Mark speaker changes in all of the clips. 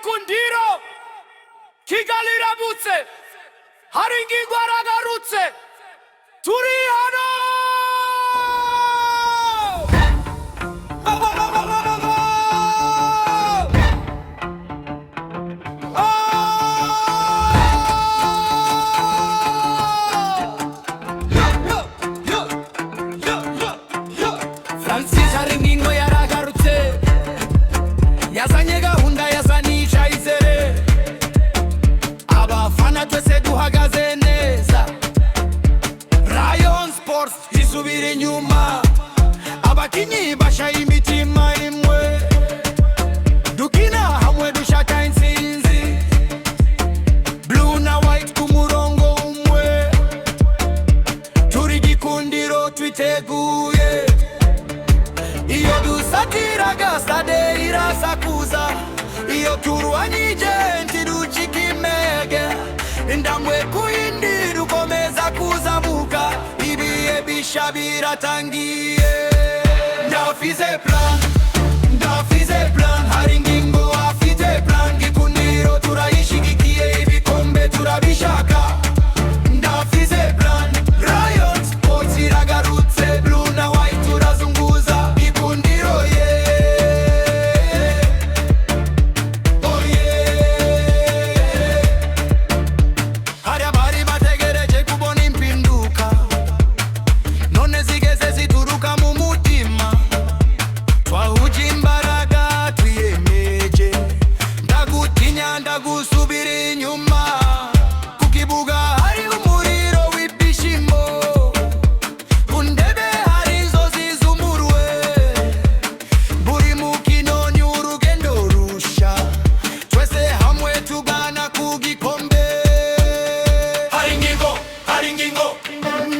Speaker 1: Gikundiro Kigali iramutse hari ingingo aragarutse turi hano. Francis hari ingingo yaragarutse yazanye gahunda yasanisha izere abafana twese duhagaze neza. Rayon Sports isubira inyuma abakinyi bashaye imitima imwe dukina hamwe dushaka intsinzi blue na white ku murongo umwe turi Gikundiro twiteguye iyo dusatiraga stade irasakuza iyo turwanyije ntiducika imege indamwe kuyindi dukomeza kuzamuka ibihe bisha biratangiye. Ndafize plan hari ingingo afite plan Gikundiro turayishigikiye ibikombe turabishaka. Ndafize plan Rayon Sports iragarutse blue na white turazunguza Gikundiro oh hari abari bategereje kubona impinduka none zigeze zituruka mu mutima twahuje imbaraga twiyemeje ndagutinya ndagusubira inyuma ku kibuga hari umuriro w'ibyishimo ku ndebe hari inzozi z'umurwe buri mukino ni urugendo rusha twese hamwe tugana ku gikombe. Hari ingingo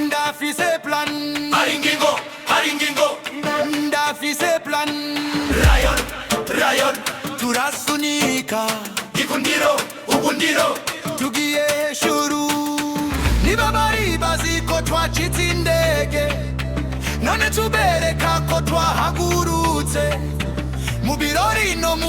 Speaker 1: ndafise plan ndafise plan Rayon turasunika Gikundiro ubundiro tugiye hejuru niba bari bazi ko twacitse indege none tubereka ko twahagurutse mu birori no mu